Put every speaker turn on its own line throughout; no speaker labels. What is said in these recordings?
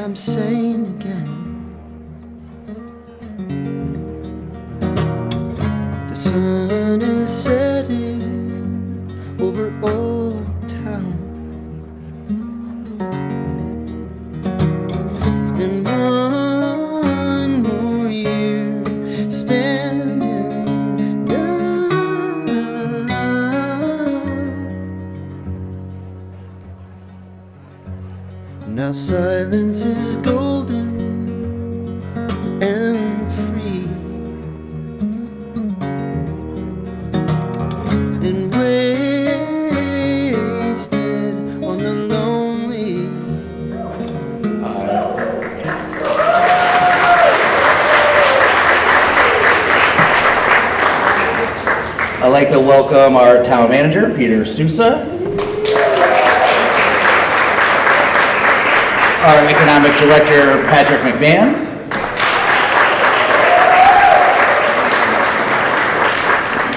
I'm saying again. The sun is setting over Old Town. It's been one more year standing down. Now silence is golden and free, and wasted on the lonely.
I'd like to welcome our town manager, Peter Sousa, our economic director, Patrick McMahon,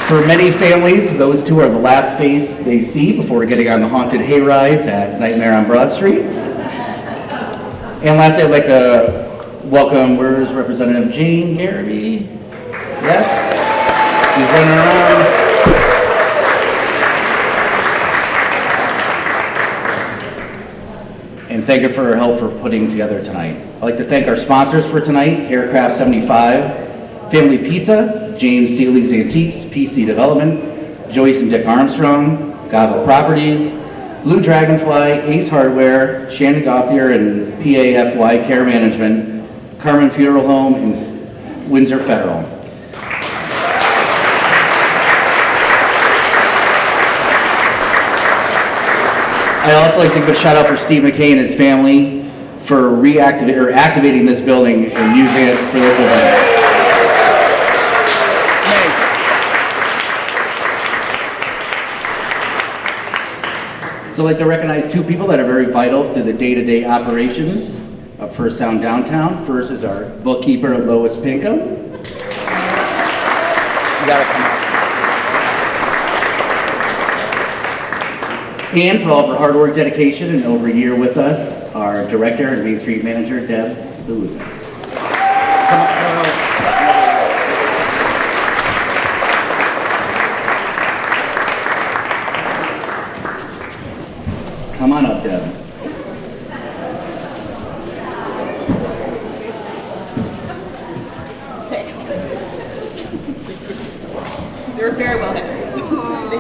for many families, those two are the last face they see before getting on the haunted hay rides at Nightmare on Broad Street. And lastly, I'd like to welcome, where's Representative Jane Garrity? Yes? She's running around. And thank her for her help for putting together tonight. I'd like to thank our sponsors for tonight, Aircraft 75, Family Pizza, James Seeley's Antiques, PC Development, Joyce and Dick Armstrong, Gava Properties, Blue Dragonfly, Ace Hardware, Shannon Gauthier and PAFY Care Management, Carmon Funeral Home, and Windsor Federal. I'd also like to give a shout out for Steve McCabe and his family for activating this building and using it for this event. So I'd like to recognize two people that are very vital to the day-to-day operations of First Town Downtown. First is our bookkeeper, Lois Pinkham. You gotta come up. And for all of her hard work, dedication, and over a year with us, our director and Main Street manager, Deb Booth. Come on up, Deb.
Thanks. You're very well, Henry. Thank you.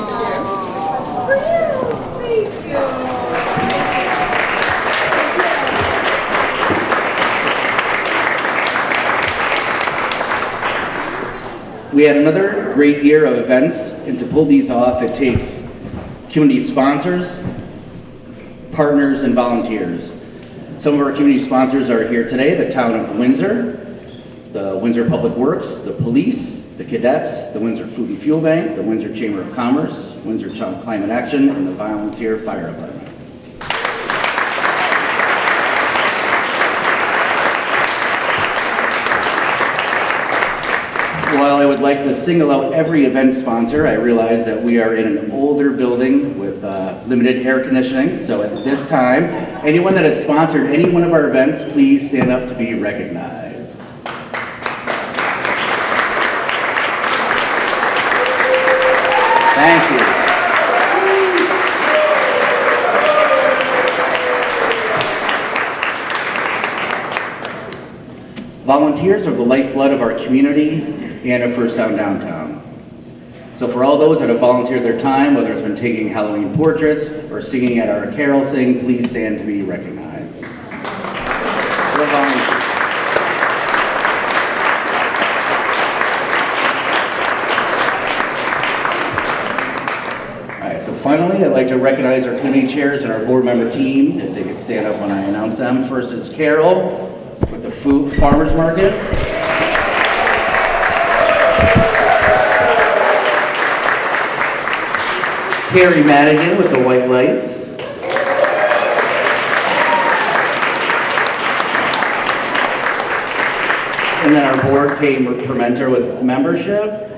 We had another great year of events, and to pull these off, it takes community sponsors, partners, and volunteers. Some of our community sponsors are here today: the Town of Windsor, the Windsor Public Works, the police, the cadets, the Windsor Food and Fuel Bank, the Windsor Chamber of Commerce, Windsor Climate Action, and the Volunteer Fire Department. While I would like to single out every event sponsor, I realize that we are in an older building with limited air conditioning. So at this time, anyone that has sponsored any one of our events, please stand up to be recognized. Thank you. Volunteers are the lifeblood of our community and of First Town Downtown. So for all those that have volunteered their time, whether it's been taking Halloween portraits or singing at our carol sing, please stand to be recognized. All right, so finally, I'd like to recognize our committee chairs and our board member team, if they could stand up when I announce them. First is Carol with the Food Farmers Market. Carrie Madigan with the White Lights. And then our board came with Permenter with membership.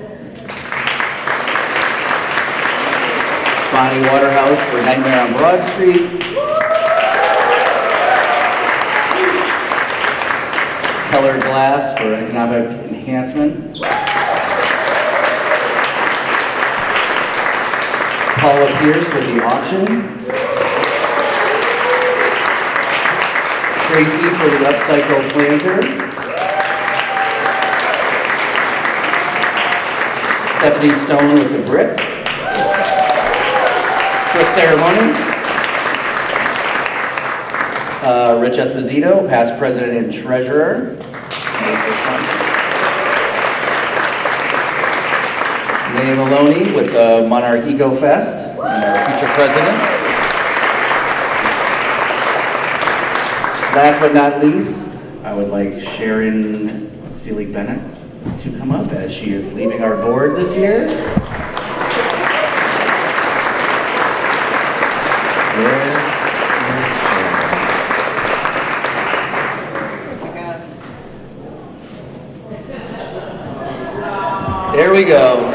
Bonnie Waterhouse for Nightmare on Broad Street. Colored Glass for economic enhancement. Paula Pierce with the auction. Tracy for the upcycle planter. Stephanie Stone with the bricks. Quick ceremony. Rich Esposito, past president and treasurer. Leah Maloney with the Monarch Eco Fest, and our future president. Last but not least, I would like Sharon Seelig Bennett to come up as she is leaving our board this year. There we go.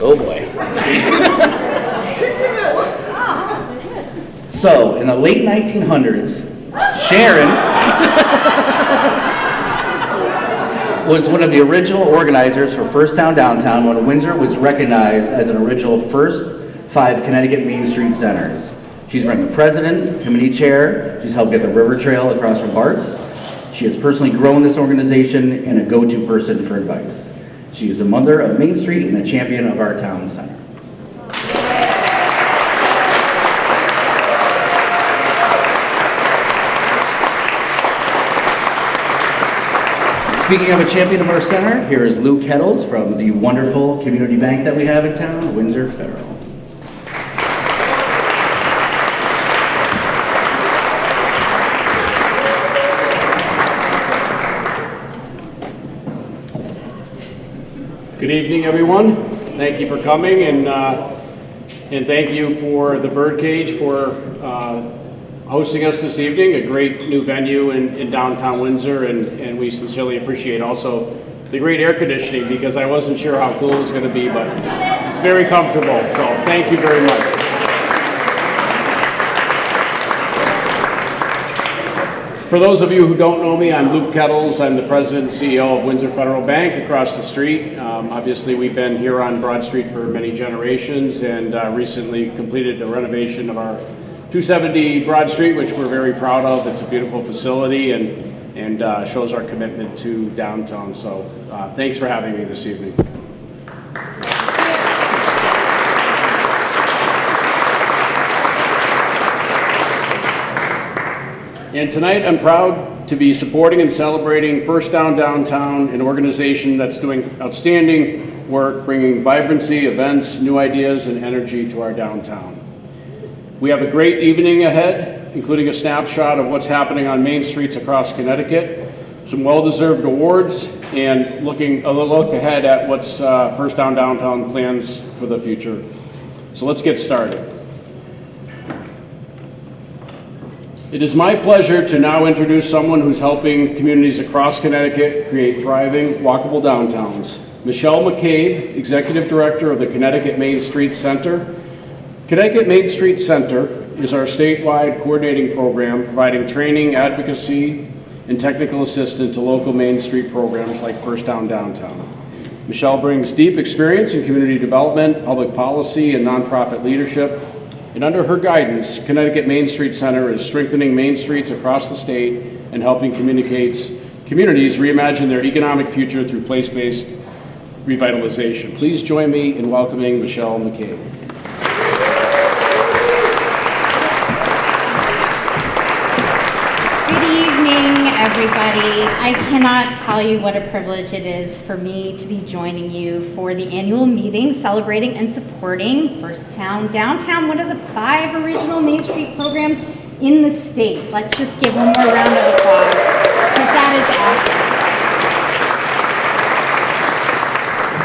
Oh boy. So, in the late 1900s, Sharon was one of the original organizers for First Town Downtown when Windsor was recognized as an original first 5 Connecticut Main Street centers. She's run the president, committee chair, she's helped get the river trail across from Bart's. She has personally grown this organization and a go-to person for advice. She is a mother of Main Street and a champion of our town center. Speaking of a champion of our center, here is Lou Kettles from the wonderful community bank that we have in town, Windsor Federal.
Good evening, everyone. Thank you for coming, and thank you for the Birdcage for hosting us this evening. A great new venue in downtown Windsor, and we sincerely appreciate also the great air conditioning because I wasn't sure how cool it was going to be, but it's very comfortable. So thank you very much. For those of you who don't know me, I'm Luke Kettles. I'm the president and CEO of Windsor Federal Bank across the street. Obviously, we've been here on Broad Street for many generations and recently completed the renovation of our 270 Broad Street, which we're very proud of. It's a beautiful facility and shows our commitment to downtown. So thanks for having me this evening. And tonight I'm proud to be supporting and celebrating First Down Downtown, an organization that's doing outstanding work, bringing vibrancy, events, new ideas, and energy to our downtown. We have a great evening ahead, including a snapshot of what's happening on main streets across Connecticut, some well-deserved awards, and a look ahead at what's First Down Downtown plans for the future. So let's get started. It is my pleasure to now introduce someone who's helping communities across Connecticut create thriving, walkable downtowns. Michelle McCabe, Executive Director of the Connecticut Main Street Center. Connecticut Main Street Center is our statewide coordinating program providing training, advocacy, and technical assistance to local Main Street programs like First Down Downtown. Michelle brings deep experience in community development, public policy, and nonprofit leadership. And under her guidance, Connecticut Main Street Center is strengthening main streets across the state and helping communities reimagine their economic future through place-based revitalization. Please join me in welcoming Michelle McCabe.
Everybody, I cannot tell you what a privilege it is for me to be joining you for the annual meeting celebrating and supporting First Town Downtown, one of the 5 original Main Street programs in the state. Let's just give one more round of applause because that is awesome.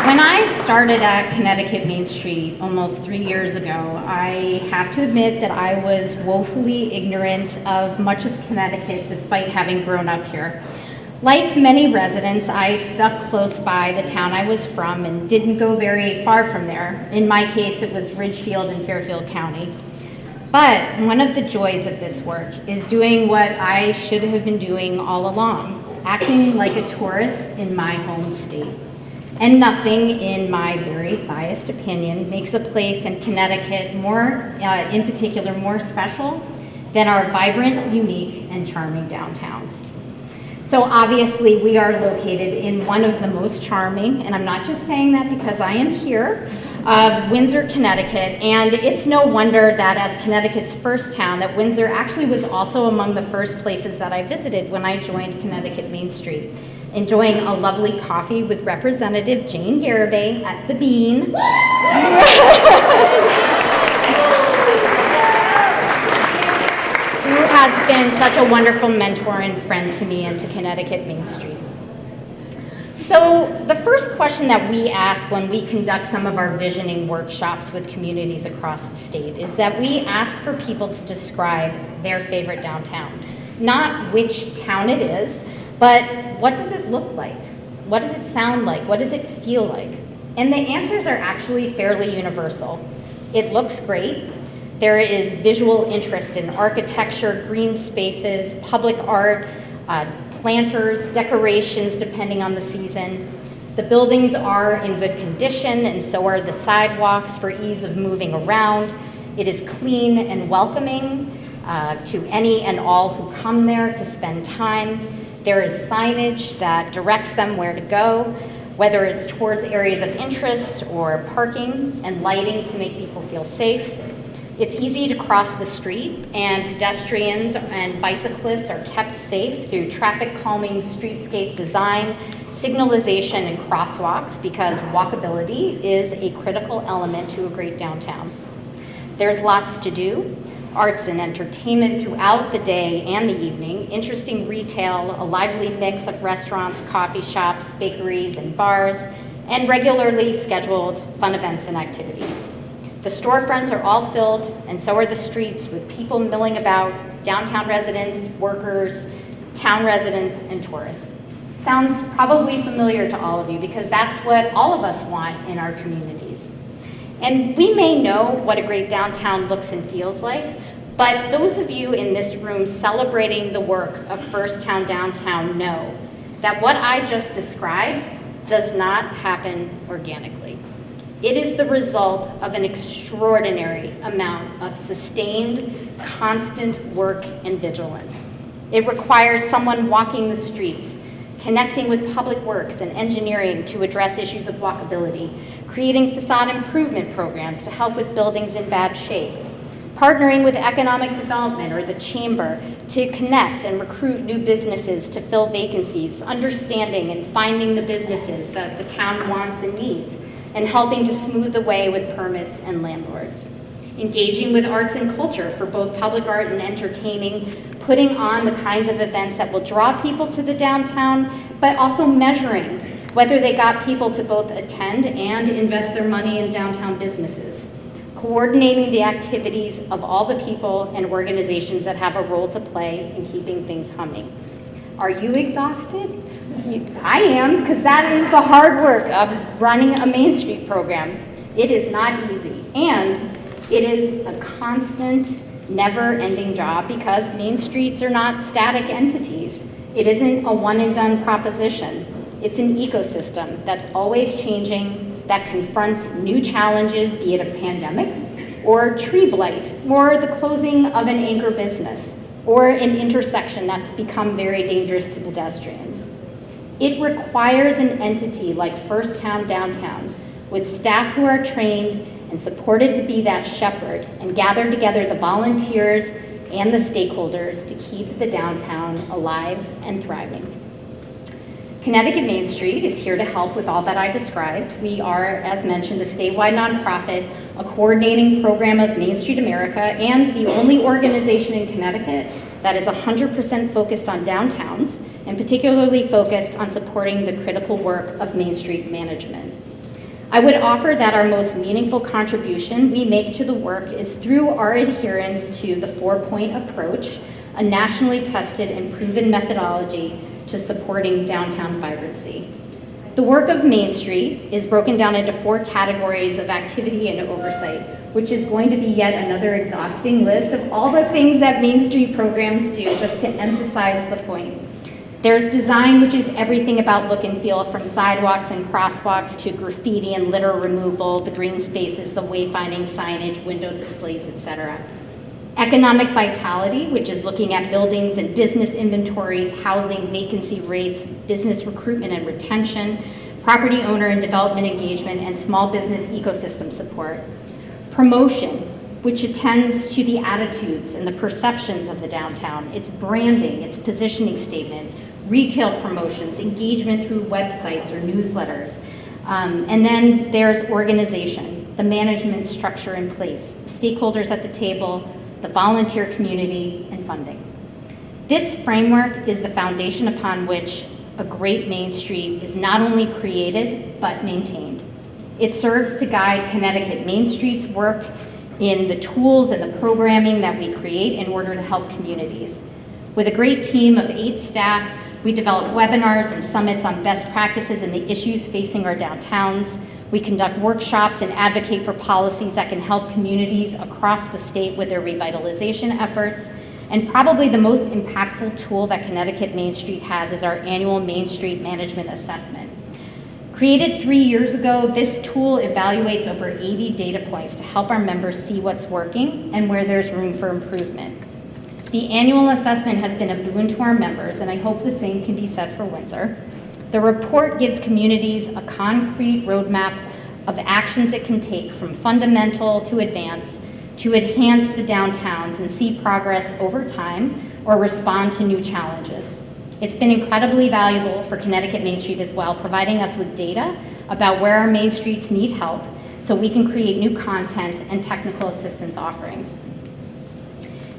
When I started at Connecticut Main Street almost 3 years ago, I have to admit that I was woefully ignorant of much of Connecticut despite having grown up here. Like many residents, I stuck close by the town I was from and didn't go very far from there. In my case, it was Ridgefield in Fairfield County. But one of the joys of this work is doing what I should have been doing all along, acting like a tourist in my home state. And nothing, in my very biased opinion, makes a place in Connecticut more, in particular, more special than our vibrant, unique, and charming downtowns. So obviously we are located in one of the most charming, and I'm not just saying that because I am here, of Windsor, Connecticut, and it's no wonder that as Connecticut's first town, that Windsor actually was also among the first places that I visited when I joined Connecticut Main Street, enjoying a lovely coffee with Representative Jane Garibay at the Bean. Who has been such a wonderful mentor and friend to me and to Connecticut Main Street. So the first question that we ask when we conduct some of our visioning workshops with communities across the state is that we ask for people to describe their favorite downtown. Not which town it is, but what does it look like? What does it sound like? What does it feel like? And the answers are actually fairly universal. It looks great. There is visual interest in architecture, green spaces, public art, planters, decorations depending on the season. The buildings are in good condition and so are the sidewalks for ease of moving around. It is clean and welcoming to any and all who come there to spend time. There is signage that directs them where to go, whether it's towards areas of interest or parking, and lighting to make people feel safe. It's easy to cross the street, and pedestrians and bicyclists are kept safe through traffic calming streetscape design, signalization, and crosswalks, because walkability is a critical element to a great downtown. There's lots to do. Arts and entertainment throughout the day and the evening, interesting retail, a lively mix of restaurants, coffee shops, bakeries, and bars, and regularly scheduled fun events and activities. The storefronts are all filled, and so are the streets, with people milling about, downtown residents, workers, town residents, and tourists. Sounds probably familiar to all of you because that's what all of us want in our communities. And we may know what a great downtown looks and feels like, but those of you in this room celebrating the work of First Town Downtown know that what I just described does not happen organically. It is the result of an extraordinary amount of sustained, constant work and vigilance. It requires someone walking the streets, connecting with public works and engineering to address issues of walkability, creating facade improvement programs to help with buildings in bad shape, partnering with economic development or the chamber to connect and recruit new businesses to fill vacancies, understanding and finding the businesses that the town wants and needs, and helping to smooth the way with permits and landlords. Engaging with arts and culture for both public art and entertaining, putting on the kinds of events that will draw people to the downtown, but also measuring whether they got people to both attend and invest their money in downtown businesses. Coordinating the activities of all the people and organizations that have a role to play in keeping things humming. Are you exhausted? I am, because that is the hard work of running a Main Street program. It is not easy, and it is a constant, never-ending job because Main Streets are not static entities. It isn't a one-and-done proposition. It's an ecosystem that's always changing, that confronts new challenges, be it a pandemic, or tree blight, or the closing of an anchor business, or an intersection that's become very dangerous to pedestrians. It requires an entity like First Town Downtown, with staff who are trained and supported to be that shepherd and gather together the volunteers and the stakeholders to keep the downtown alive and thriving. Connecticut Main Street is here to help with all that I described. We are, as mentioned, a statewide nonprofit, a coordinating program of Main Street America, and the only organization in Connecticut that is 100% focused on downtowns, and particularly focused on supporting the critical work of Main Street management. I would offer that our most meaningful contribution we make to the work is through our adherence to the 4-point approach, a nationally tested and proven methodology to supporting downtown vibrancy. The work of Main Street is broken down into 4 categories of activity and oversight, which is going to be yet another exhausting list of all the things that Main Street programs do, just to emphasize the point. There's design, which is everything about look and feel, from sidewalks and crosswalks to graffiti and litter removal, the green spaces, the wayfinding, signage, window displays, etc. Economic vitality, which is looking at buildings and business inventories, housing, vacancy rates, business recruitment and retention, property owner and development engagement, and small business ecosystem support. Promotion, which attends to the attitudes and the perceptions of the downtown, its branding, its positioning statement, retail promotions, engagement through websites or newsletters. And then there's organization, the management structure in place, the stakeholders at the table, the volunteer community, and funding. This framework is the foundation upon which a great Main Street is not only created, but maintained. It serves to guide Connecticut Main Street's work in the tools and the programming that we create in order to help communities. With a great team of 8 staff, we develop webinars and summits on best practices and the issues facing our downtowns. We conduct workshops and advocate for policies that can help communities across the state with their revitalization efforts. And probably the most impactful tool that Connecticut Main Street has is our annual Main Street Management Assessment. Created 3 years ago, this tool evaluates over 80 data points to help our members see what's working and where there's room for improvement. The annual assessment has been a boon to our members, and I hope the same can be said for Windsor. The report gives communities a concrete roadmap of actions it can take, from fundamental to advanced, to enhance the downtowns and see progress over time or respond to new challenges. It's been incredibly valuable for Connecticut Main Street as well, providing us with data about where our main streets need help so we can create new content and technical assistance offerings.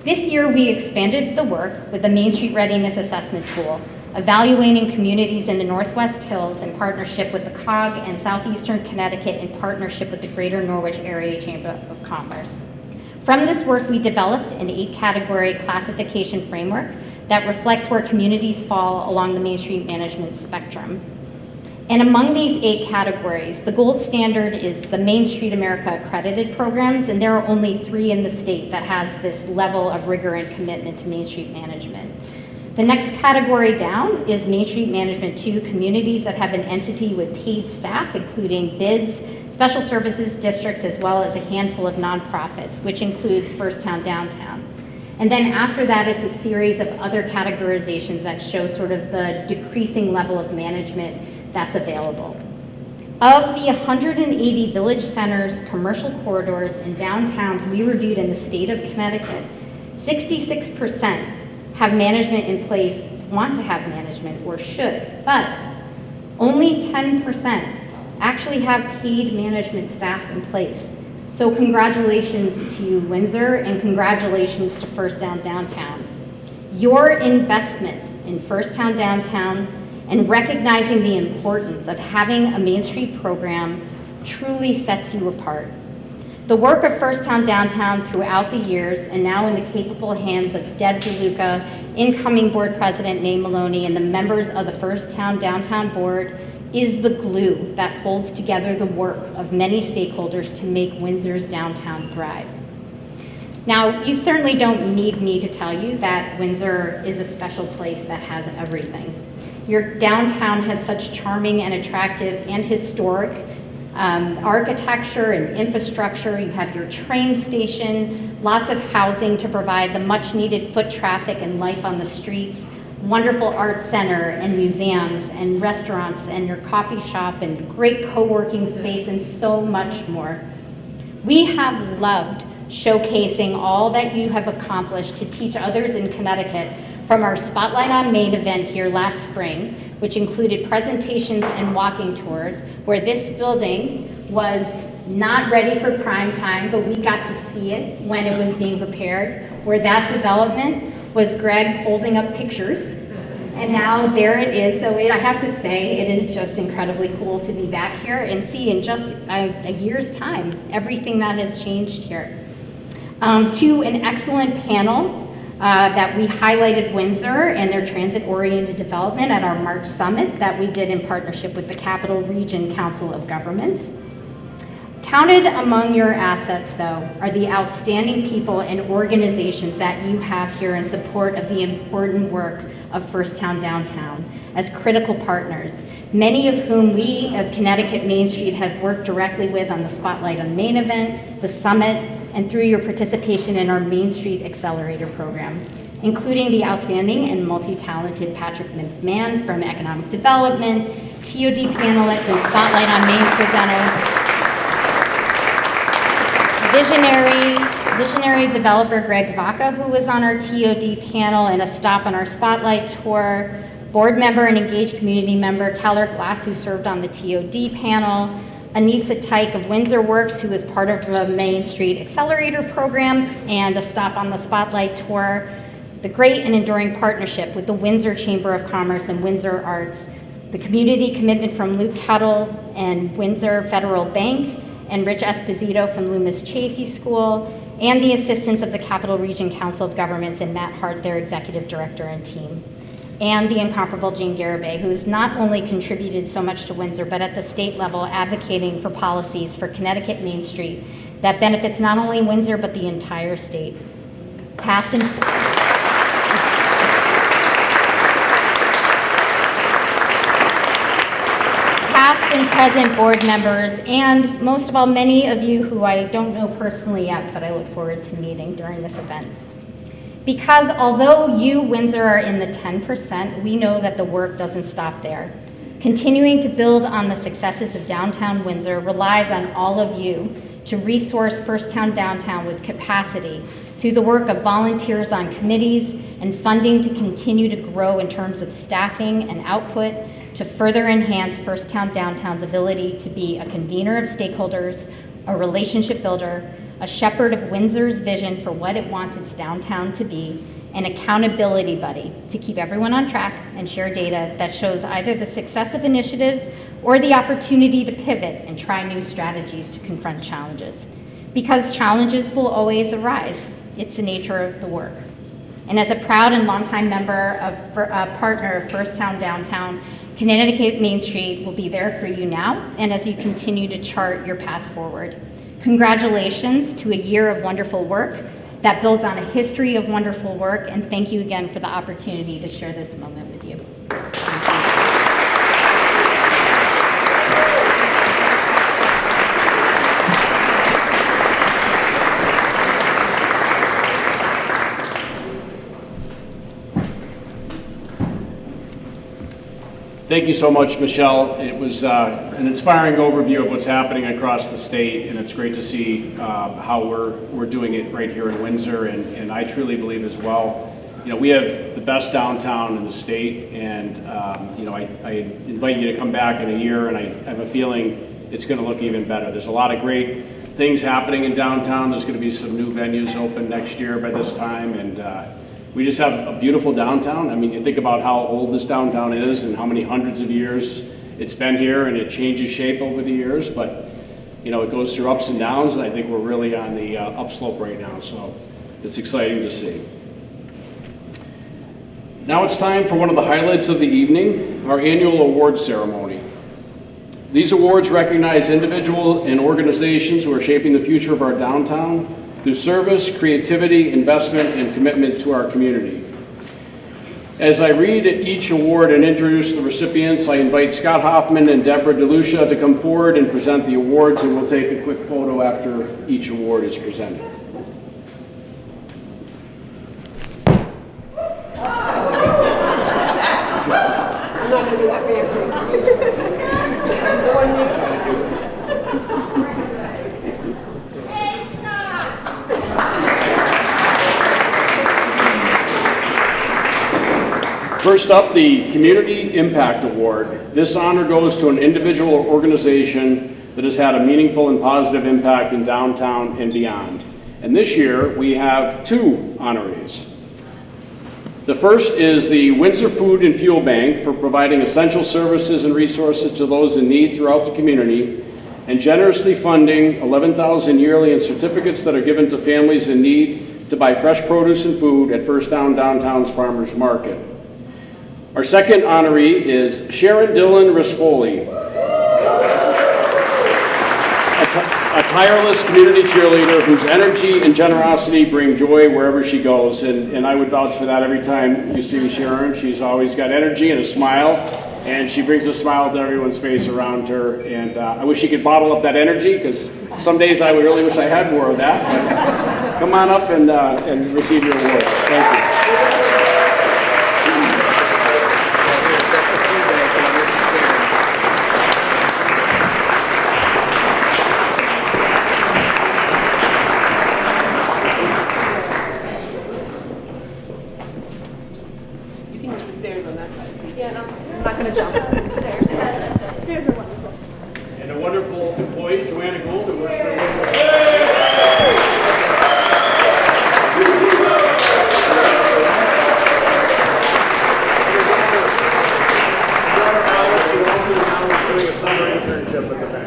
This year, we expanded the work with the Main Street Readiness Assessment Tool, evaluating communities in the Northwest Hills in partnership with the COG and Southeastern Connecticut in partnership with the Greater Norwich Area Chamber of Commerce. From this work, we developed an 8-category classification framework that reflects where communities fall along the Main Street management spectrum. And among these 8 categories, the gold standard is the Main Street America accredited programs, and there are only 3 in the state that has this level of rigor and commitment to Main Street management. The next category down is Main Street Management 2, communities that have an entity with paid staff, including bids, special services districts, as well as a handful of nonprofits, which includes First Town Downtown. And then after that is a series of other categorizations that show sort of the decreasing level of management that's available. Of the 180 village centers, commercial corridors, and downtowns we reviewed in the state of Connecticut, 66% have management in place, want to have management, or should, but only 10% actually have paid management staff in place. So congratulations to Windsor and congratulations to First Town Downtown. Your investment in First Town Downtown and recognizing the importance of having a Main Street program truly sets you apart. The work of First Town Downtown throughout the years, and now in the capable hands of Deb DeLuca, incoming board president May Maloney, and the members of the First Town Downtown board, is the glue that holds together the work of many stakeholders to make Windsor's downtown thrive. Now, you certainly don't need me to tell you that Windsor is a special place that has everything. Your downtown has such charming and attractive and historic architecture and infrastructure. You have your train station, lots of housing to provide the much needed foot traffic and life on the streets, wonderful art center and museums and restaurants and your coffee shop and great co-working space and so much more. We have loved showcasing all that you have accomplished to teach others in Connecticut, from our Spotlight on Main event here last spring, which included presentations and walking tours, where this building was not ready for prime time, but we got to see it when it was being prepared, where that development was Greg holding up pictures, and now there it is. So I have to say, it is just incredibly cool to be back here and see in just a year's time everything that has changed here. To an excellent panel that we highlighted Windsor and their transit-oriented development at our March summit that we did in partnership with the Capital Region Council of Governments. Counted among your assets, though, are the outstanding people and organizations that you have here in support of the important work of First Town Downtown as critical partners, many of whom we at Connecticut Main Street have worked directly with on the Spotlight on Main event, the summit, and through your participation in our Main Street Accelerator program, including the outstanding and multi-talented Patrick McMahon from Economic Development, TOD panelist and Spotlight on Main presenter, visionary developer Greg Vaca, who was on our TOD panel and a stop on our Spotlight tour, board member and engaged community member Keller Glass, who served on the TOD panel, Anissa Tyke of Windsor Works, who was part of the Main Street Accelerator program and a stop on the Spotlight tour, the great and enduring partnership with the Windsor Chamber of Commerce and Windsor Arts, the community commitment from Luke Kettles and Windsor Federal Bank, and Rich Esposito from Loomis Chaffee School, and the assistance of the Capital Region Council of Governments and Matt Hart, their executive director and team, and the incomparable Jane Garibay, who has not only contributed so much to Windsor, but at the state level advocating for policies for Connecticut Main Street that benefits not only Windsor, but the entire state. Past and present board members, and most of all, many of you who I don't know personally yet, but I look forward to meeting during this event. Because although you, Windsor, are in the 10%, we know that the work doesn't stop there. Continuing to build on the successes of downtown Windsor relies on all of you to resource First Town Downtown with capacity through the work of volunteers on committees and funding to continue to grow in terms of staffing and output to further enhance First Town Downtown's ability to be a convener of stakeholders, a relationship builder, a shepherd of Windsor's vision for what it wants its downtown to be, an accountability buddy to keep everyone on track and share data that shows either the success of initiatives or the opportunity to pivot and try new strategies to confront challenges. Because challenges will always arise. It's the nature of the work. And as a proud and longtime member of partner of First Town Downtown, Connecticut Main Street will be there for you now and as you continue to chart your path forward. Congratulations to a year of wonderful work that builds on a history of wonderful work, and thank you again for the opportunity to share this moment with you.
Thank you so much, Michelle. It was an inspiring overview of what's happening across the state, and it's great to see how we're doing it right here in Windsor, and I truly believe as well, you know, we have the best downtown in the state, and you know, I invite you to come back in a year, and I have a feeling it's going to look even better. There's a lot of great things happening in downtown. There's going to be some new venues open next year by this time, and we just have a beautiful downtown. I mean, you think about how old this downtown is and how many hundreds of years it's been here, and it changes shape over the years, but you know, it goes through ups and downs, and I think we're really on the upslope right now, so it's exciting to see. Now it's time for one of the highlights of the evening, our annual award ceremony. These awards recognize individuals and organizations who are shaping the future of our downtown through service, creativity, investment, and commitment to our community. As I read each award and introduce the recipients, I invite Scott Hoffman and Deborah DeLucia to come forward and present the awards, and we'll take a quick photo after each award is presented.
I'm not going to do that fancy.
First up, the Community Impact Award. This honor goes to an individual or organization that has had a meaningful and positive impact in downtown and beyond. And this year, we have two honorees. The first is the Windsor Food and Fuel Bank for providing essential services and resources to those in need throughout the community and generously funding $11,000 yearly in certificates that are given to families in need to buy fresh produce and food at First Downtown's Farmers Market. Our second honoree is Sharon Dillon Rispoli, a tireless community cheerleader whose energy and generosity bring joy wherever she goes. And I would vouch for that every time you see Sharon. She's always got energy and a smile, and she brings a smile to everyone's face around her. And I wish she could bottle up that energy, because some days I would really wish I had more of that. But come on up and receive your awards. Thank you. And a wonderful employee, Joanna Gould, who works for doing a summer internship at the bank.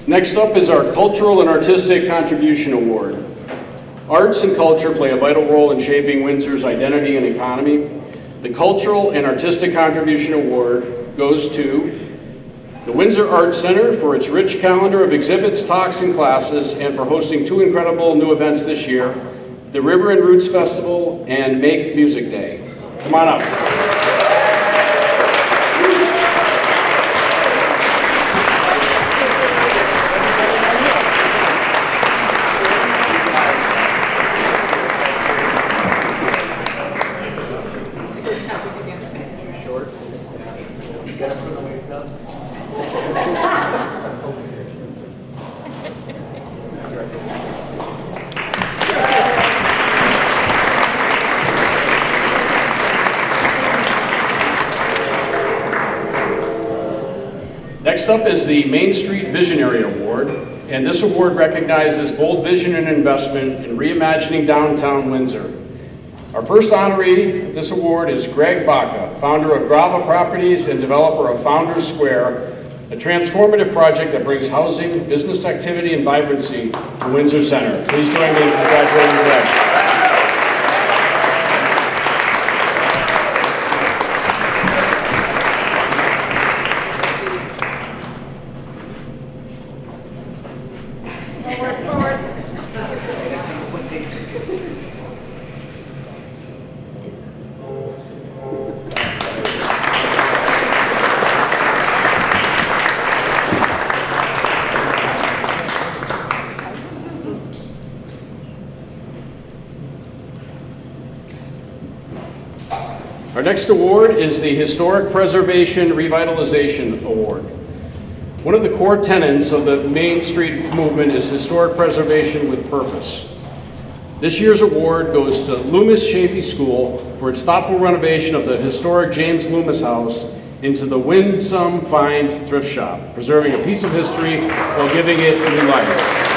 Next up is our Cultural and Artistic Contribution Award. Arts and culture play a vital role in shaping Windsor's identity and economy. The Cultural and Artistic Contribution Award goes to the Windsor Arts Center for its rich calendar of exhibits, talks, and classes, and for hosting two incredible new events this year, the River and Roots Festival and Make Music Day. Come on up. Next up is the Main Street Visionary Award, and this award recognizes bold vision and investment in reimagining downtown Windsor. Our first honoree of this award is Greg Baca, founder of Grava Properties and developer of Founders Square, a transformative project that brings housing, business activity, and vibrancy to Windsor Center. Please join me in congratulating Greg. Our next award is the Historic Preservation Revitalization Award. One of the core tenets of the Main Street movement is historic preservation with purpose. This year's award goes to Loomis Chafee School for its thoughtful renovation of the historic James Loomis House into the Winsome Find Thrift Shop, preserving a piece of history while giving it new life.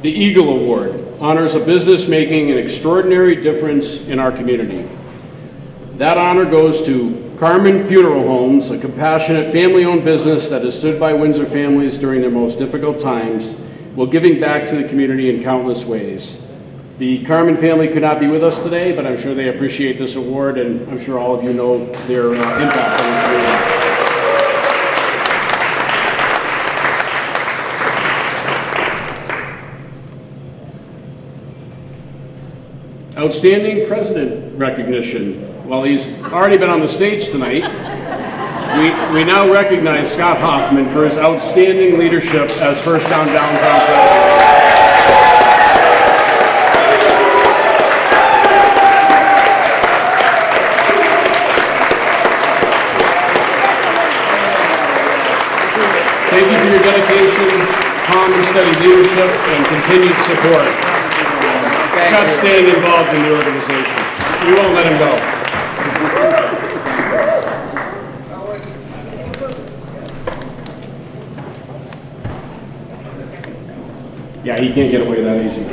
The Eagle Award honors a business making an extraordinary difference in our community. That honor goes to Carmon Funeral Homes, a compassionate family-owned business that has stood by Windsor families during their most difficult times, while giving back to the community in countless ways. The Carmon family could not be with us today, but I'm sure they appreciate this award, and I'm sure all of you know their impact on the community. Outstanding President recognition. While he's already been on the stage tonight, we now recognize Scott Hoffman for his outstanding leadership as First Down Downtown President. Thank you for your dedication, calm and steady leadership, and continued support. Scott's staying involved in the organization. We won't let him go. Yeah, he can't get away that easy.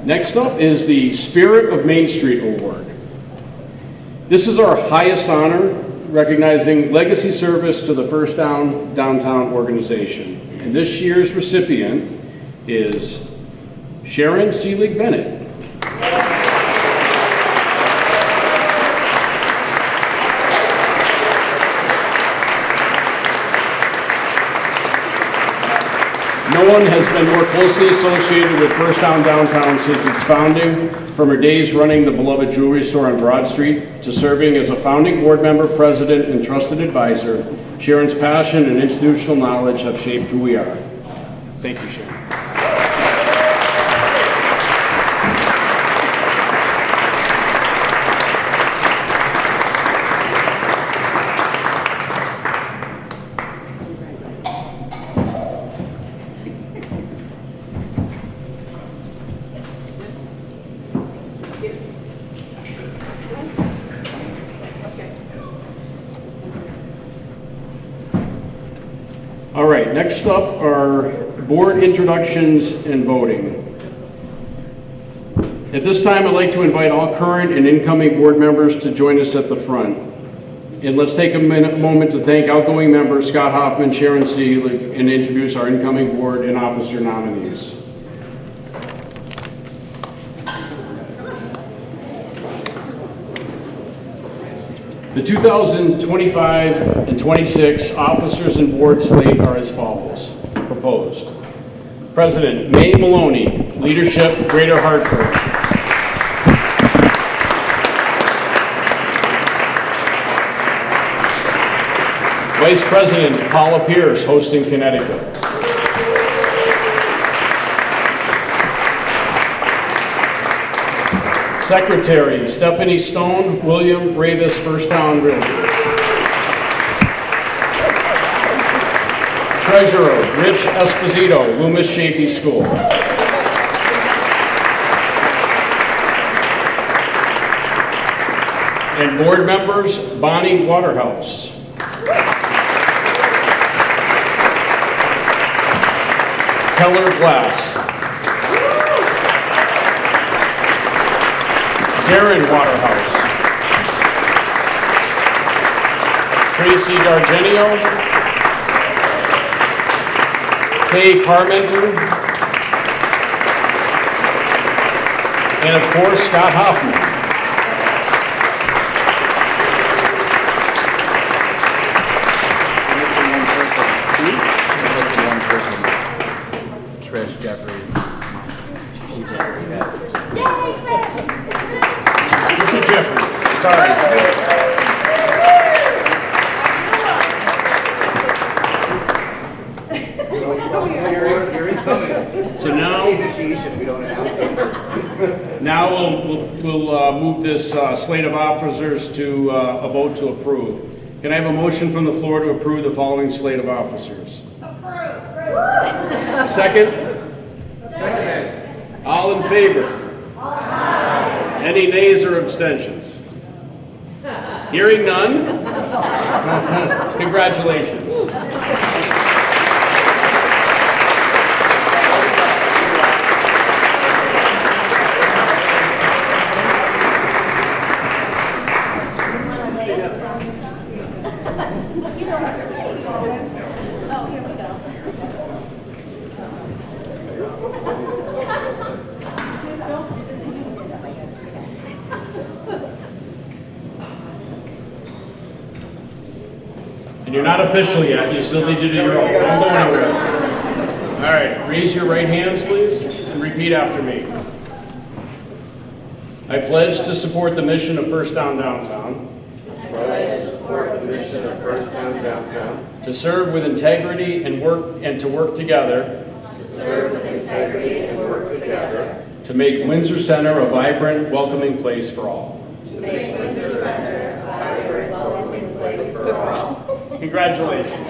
Next up is the Spirit of Main Street Award. This is our highest honor, recognizing legacy service to the First Down Downtown organization. And this year's recipient is Sharon Seelig Bennett. No one has been more closely associated with First Down Downtown since its founding, from her days running the beloved jewelry store on Broad Street to serving as a founding board member, president, and trusted advisor. Sharon's passion and institutional knowledge have shaped who we are. Thank you, Sharon. All right, next up are board introductions and voting. At this time, I'd like to invite all current and incoming board members to join us at the front. And let's take a moment to thank outgoing members Scott Hoffman, Sharon Seelig, and introduce our incoming board and officer nominees. The 2025 and 26 officers and board slate are as follows. Proposed. President May Maloney, Leadership, Greater Hartford. Vice President Paula Pierce, Hosting, Connecticut. Secretary Stephanie Stone, William Ravis, First Down Realtor. Treasurer Rich Esposito, Loomis Shafee School. And board members Bonnie Waterhouse. Keller Glass. Darren Waterhouse. Tracy Dargenio. Kay Parmenter. And of course, Scott Hoffman. Now we'll move this slate of officers to a vote to approve. Can I have a motion from the floor to approve the following slate of officers? Approve. Second? Second. All in favor? Aye. Any nays or abstentions? Hearing none? Congratulations. And you're not official yet, you still need to do your own. Don't go anywhere. All right, raise your right hands, please, and repeat after me. I pledge to support the mission of First Down Downtown.
I pledge to support the mission of First Down Downtown.
To serve with integrity and to work together.
To serve with integrity and work together.
To make Windsor Center a vibrant, welcoming place for all.
To make Windsor Center a vibrant, welcoming place for all.
Congratulations.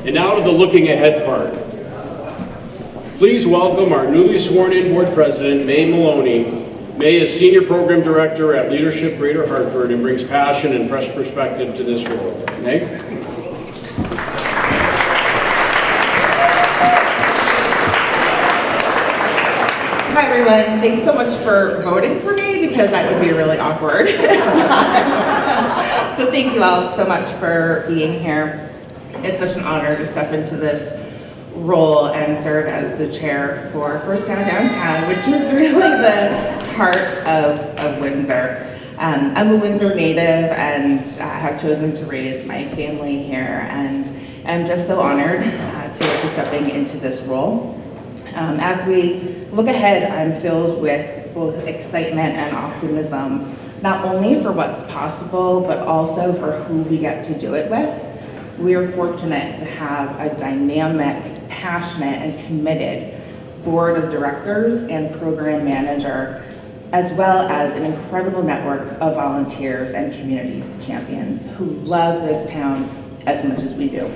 And now to the looking ahead part. Please welcome our newly sworn in board president, May Maloney. May is senior program director at Leadership Greater Hartford and brings passion and fresh perspective to this role. May?
Hi everyone, thanks so much for voting for me because that would be really awkward. So thank you all so much for being here. It's such an honor to step into this role and serve as the chair for First Down Downtown, which is really the heart of Windsor. I'm a Windsor native and have chosen to raise my family here, and I'm just so honored to be stepping into this role. As we look ahead, I'm filled with both excitement and optimism, not only for what's possible, but also for who we get to do it with. We are fortunate to have a dynamic, passionate, and committed board of directors and program manager, as well as an incredible network of volunteers and community champions who love this town as much as we do.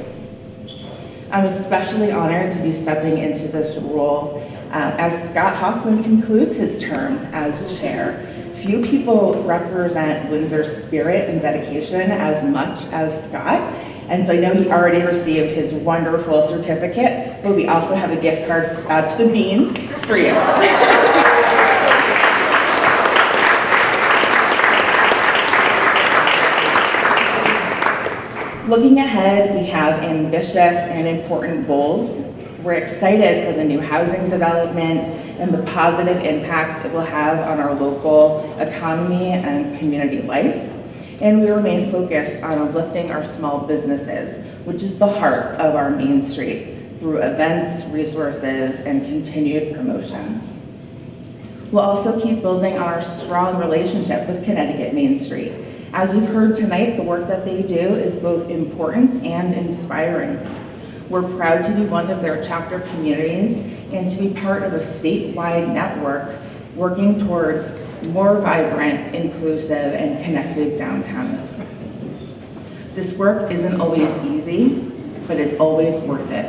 I'm especially honored to be stepping into this role as Scott Hoffman concludes his term as chair. Few people represent Windsor's spirit and dedication as much as Scott. And so I know he already received his wonderful certificate, but we also have a gift card to the Bean for you. Looking ahead, we have ambitious and important goals. We're excited for the new housing development and the positive impact it will have on our local economy and community life. And we remain focused on uplifting our small businesses, which is the heart of our Main Street, through events, resources, and continued promotions. We'll also keep building on our strong relationship with Connecticut Main Street. As we've heard tonight, the work that they do is both important and inspiring. We're proud to be one of their chapter communities and to be part of a statewide network working towards more vibrant, inclusive, and connected downtowns. This work isn't always easy, but it's always worth it.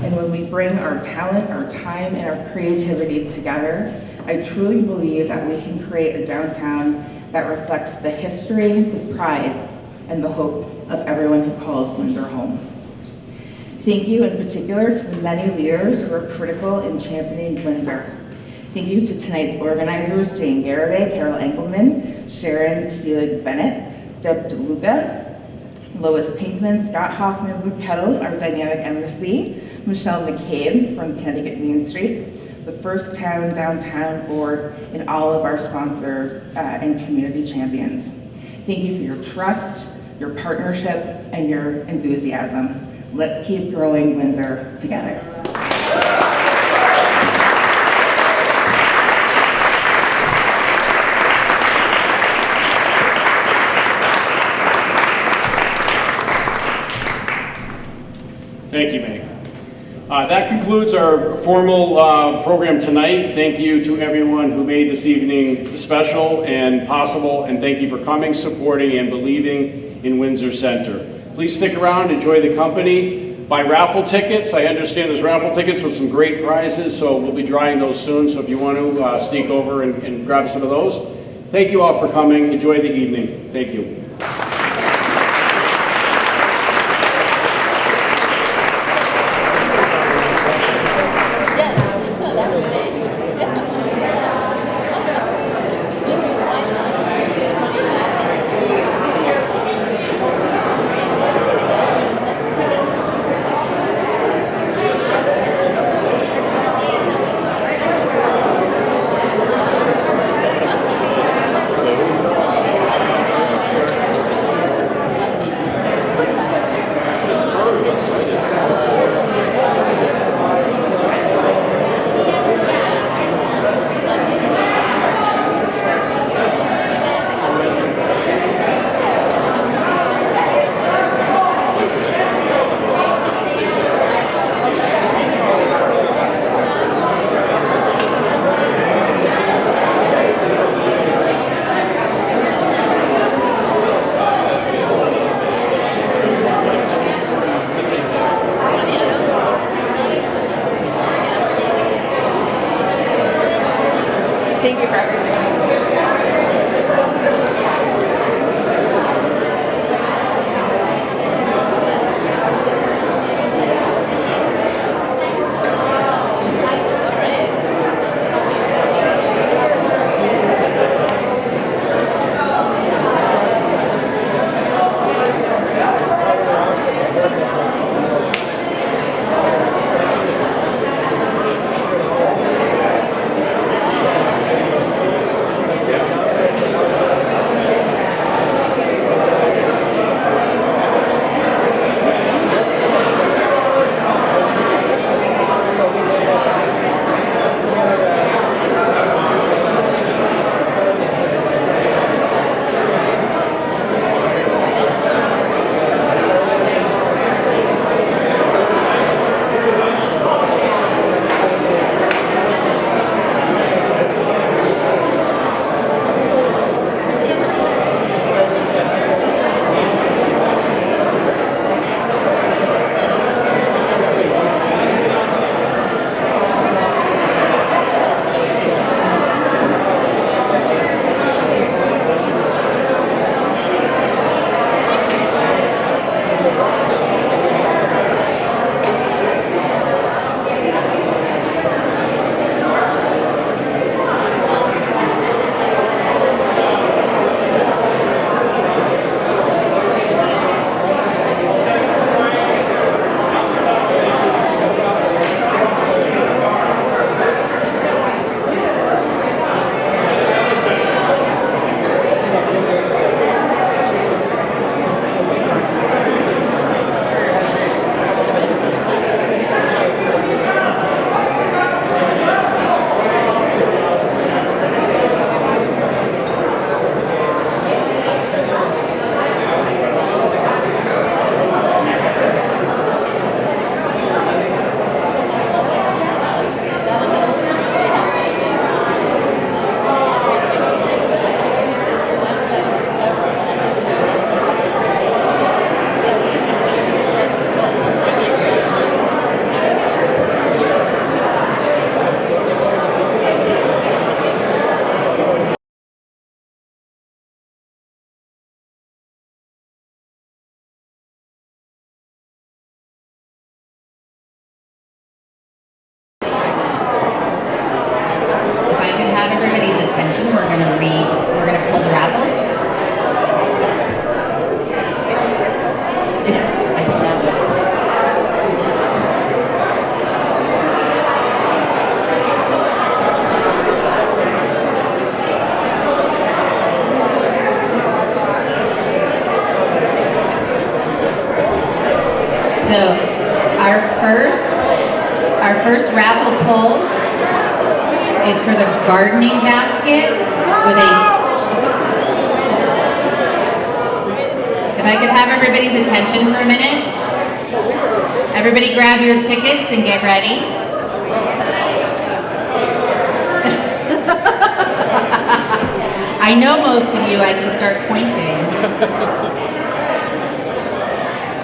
And when we bring our talent, our time, and our creativity together, I truly believe that we can create a downtown that reflects the history, the pride, and the hope of everyone who calls Windsor home. Thank you in particular to the many leaders who are critical in championing Windsor. Thank you to tonight's organizers, Jane Garibay, Carol Engelman, Sharon Seelig Bennett, Deb DeLuca, Lois Pinkman, Scott Hoffman, Luke Kettles, our dynamic embassy, Michelle McCabe from Connecticut Main Street, the First Town Downtown Board, and all of our sponsors and community champions. Thank you for your trust, your partnership, and your enthusiasm. Let's keep growing Windsor together.
Thank you, May. That concludes our formal program tonight. Thank you to everyone who made this evening special and possible, and thank you for coming, supporting, and believing in Windsor Center. Please stick around, enjoy the company, buy raffle tickets. I understand there's raffle tickets with some great prizes, so we'll be drawing those soon, so if you want to sneak over and grab some of those. Thank you all for coming. Enjoy the evening. Thank you.
attention, we're gonna pull the raffles. I can now whistle. So our first raffle pull is for the gardening basket with if I could have everybody's attention for a minute. Everybody grab your tickets and get ready. I know most of you, I can start pointing.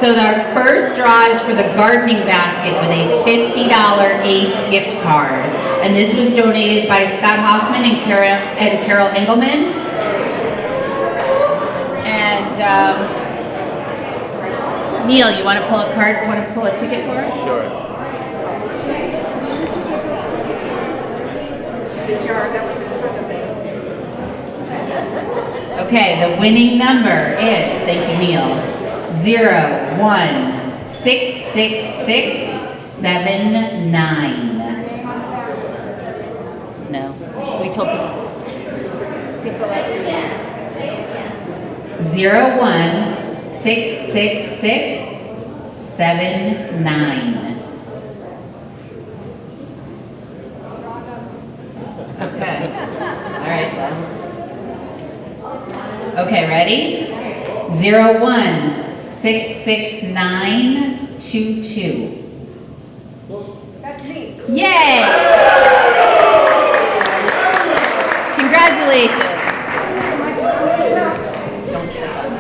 So our first draw is for the gardening basket with a $50 Ace gift card. And this was donated by Scott Hoffman and Carol Engelman. And Neil, you want to pull a card? Want to pull a ticket for us?
Sure.
The jar that was in front of us.
Okay, the winning number is, thank you, Neil, 016669. No, we told people.
Give the last three numbers.
016669. Okay. All right. Okay, ready? 01666922.
That's me.
Yay! Congratulations. Don't trip up.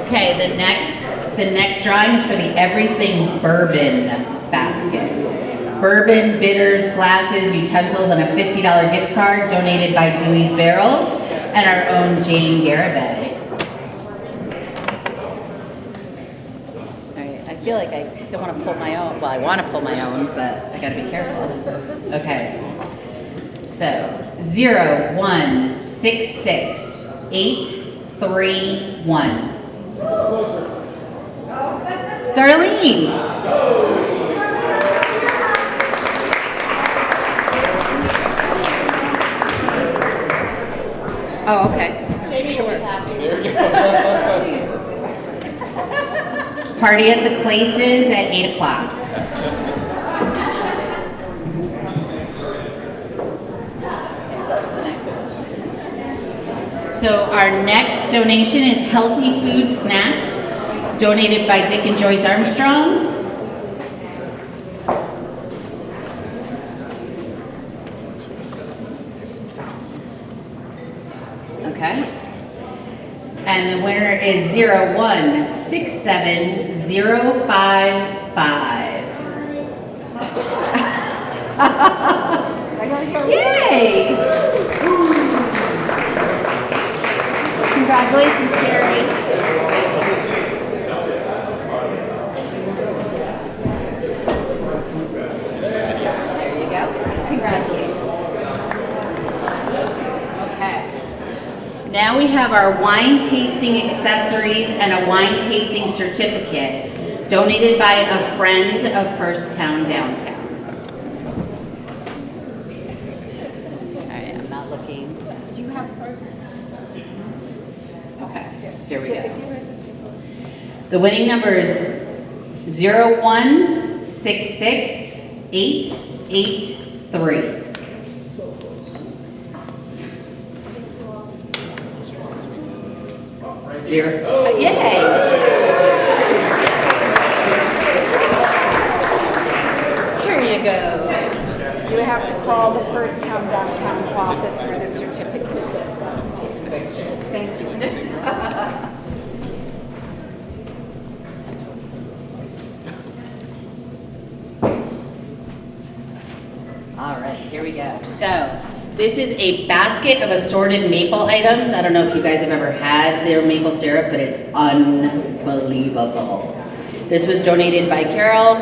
Okay, the next drawing is for the Everything Bourbon basket. Bourbon, bitters, glasses, utensils, and a $50 gift card donated by Dewey's Barrels and our own Jane Garibay. All right, I feel like I don't want to pull my own. Well, I want to pull my own, but I got to be careful. Okay. So 01668831. Darlene. Oh, okay. Sure. Party at the Places at 8 o'clock. So our next donation is healthy food snacks, donated by Dick and Joyce Armstrong. Okay. And the winner is 016705. Yay! Congratulations, Carrie. There you go. Congratulations. Okay. Now we have our wine tasting accessories and a wine tasting certificate donated by a friend of First Town Downtown. All right, I'm not looking.
Do you have cards?
Okay, here we go. The winning number is 0166883. Yay! Here you go.
You have to call the First Town Downtown office for the certificate. Thank you.
All right, here we go. So,
This is a basket of assorted maple items. I don't know if you guys have ever had their maple syrup, but it's unbelievable. This was donated by Carol.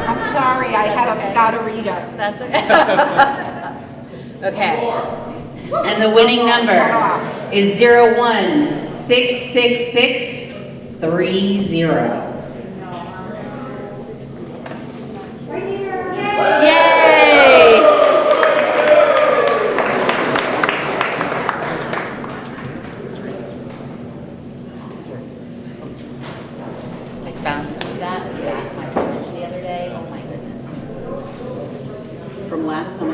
I'm sorry, I had a scotterita.
That's okay.
Okay. And the winning number is 0166630. Yay! I found some of that in the back of my fridge the other day. Oh my goodness. From last summer.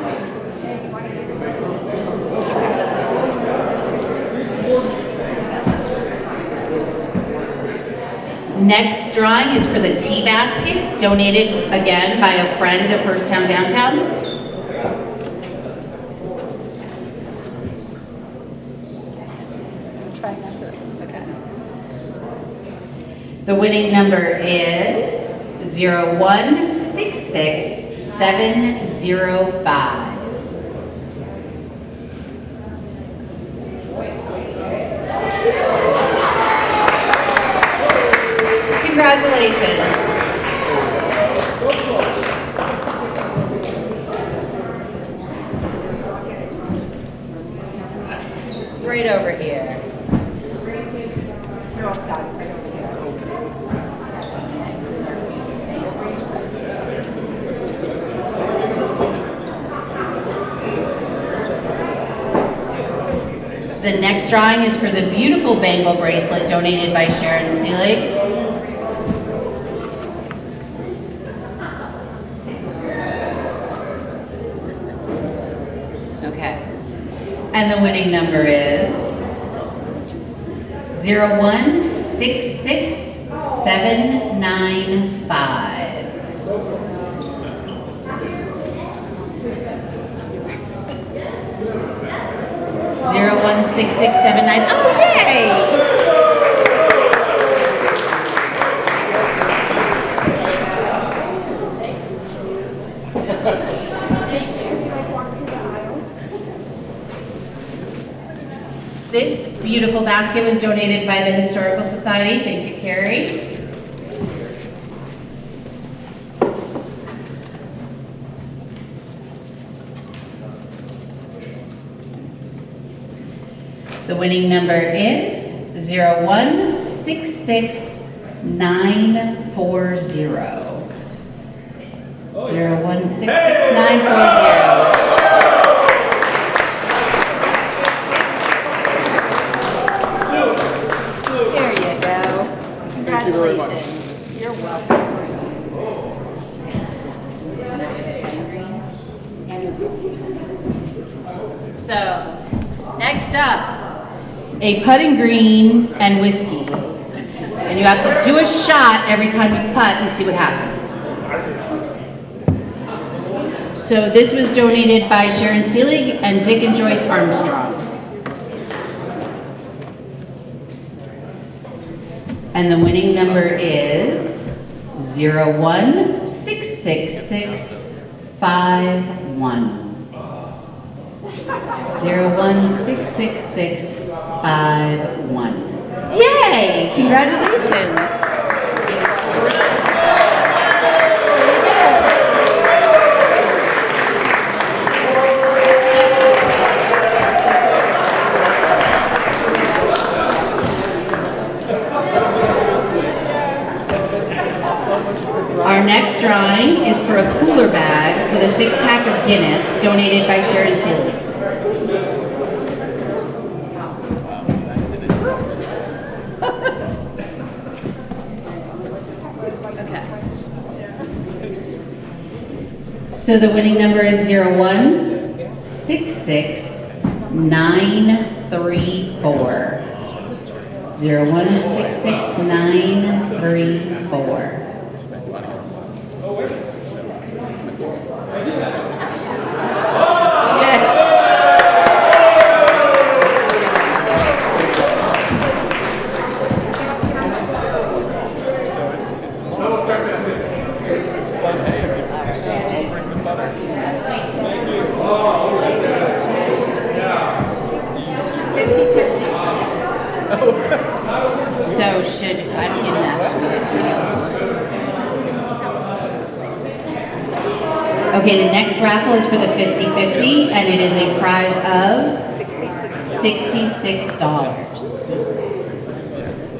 Next drawing is for the tea basket, donated again by a friend of First Town Downtown.
Try not to, okay.
The winning number is 0166705. Congratulations. Right over here. The next drawing is for the beautiful bangle bracelet donated by Sharon Seelig. Okay. And the winning number is 0166795. 0166679. Oh, yay! This beautiful basket was donated by the Historical Society. Thank you, Carrie. The winning number is 0166940. 0166940.
There you go.
Thank you very much.
Congratulations. You're welcome.
So, next up, a putting green and whiskey. And you have to do a shot every time you putt and see what happens. So this was donated by Sharon Seelig and Dick and Joyce Armstrong. And the winning number is 0166651. 0166651. Yay! Congratulations! Our next drawing is for a cooler bag with a 6-pack of Guinness donated by Sharon Seelig. So the winning number is 0166934. 0166934.
But hey, if you
So I'm in that. Okay, the next raffle is for the 50/50, and it is a prize of $66.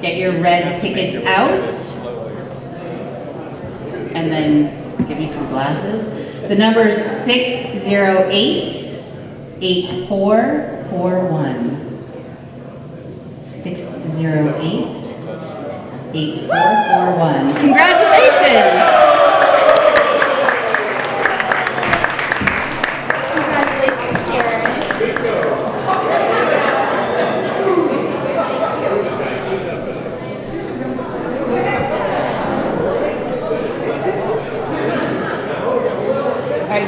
Get your red tickets out. And then give me some glasses. The number is 608-8441. 608-8441. Congratulations!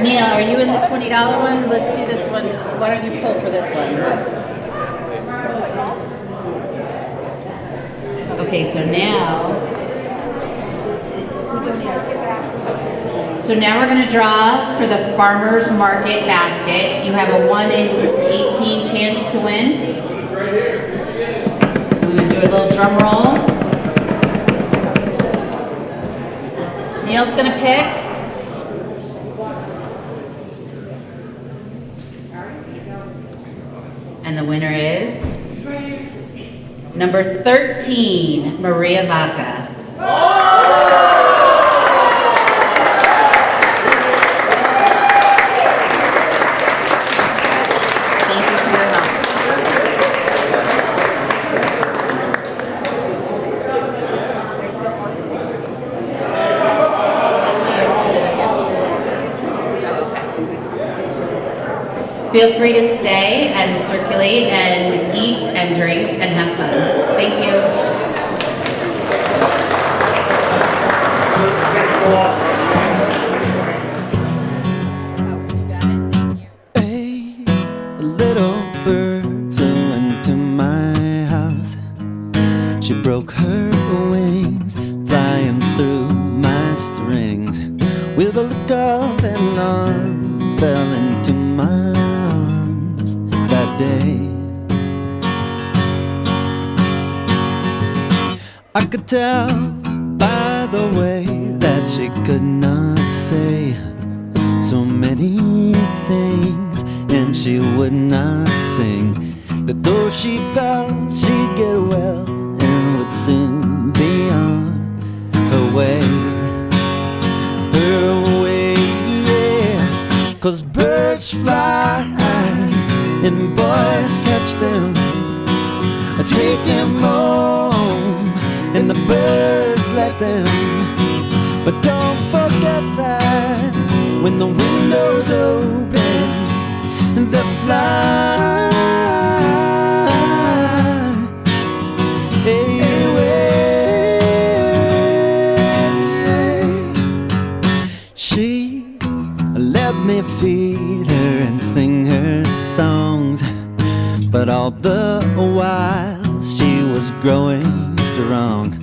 Neil, are you in the $20 one? Let's do this one. Why don't you pull for this one? Okay, so now we're going to draw for the farmer's market basket. You have a 1 in 18 chance to win. I'm going to do a little drum roll. Neil's going to pick. And the winner is number 13, Maria Vaca. Thank you for your help. Feel free to stay and circulate and eat and drink and have fun. Thank you.
A little bird flew into my house. She broke her wings, flying through my strings. With a look of alarm, fell into my arms that day. I could tell by the way that she could not say so many things, and she would not sing. That though she fell, she'd get well and would soon be on her way. Her way, yeah. 'Cause birds fly and boys catch them, take them home, and the birds let them. But don't forget that when the window's open, they fly away. She let me feed her and sing her songs, but all the while she was growing strong.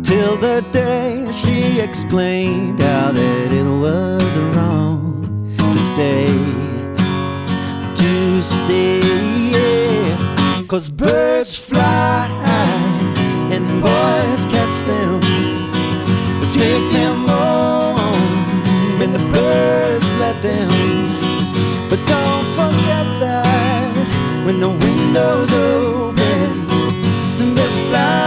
Till the day she explained how that it was wrong to stay, yeah. 'Cause birds fly and boys catch them, take them home, and the birds let them. But don't forget that when the window's open, they fly.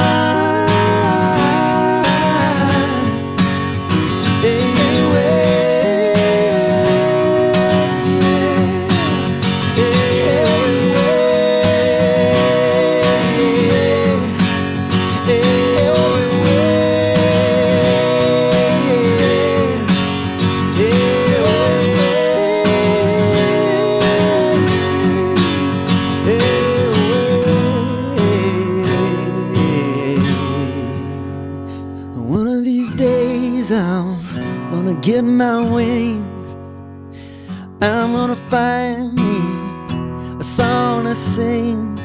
Get my wings, I'm gonna find me a song to sing,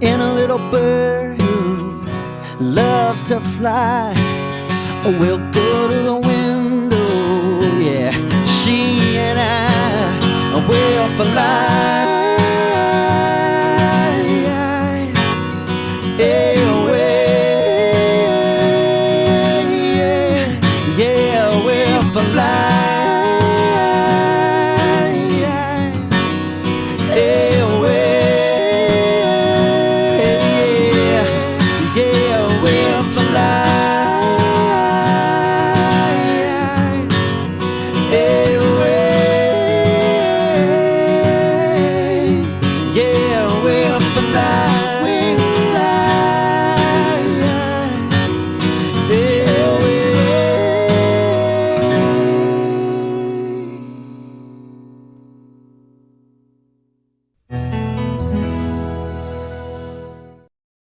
and a little bird who loves to fly. We'll go to the window, yeah, she and I will fly.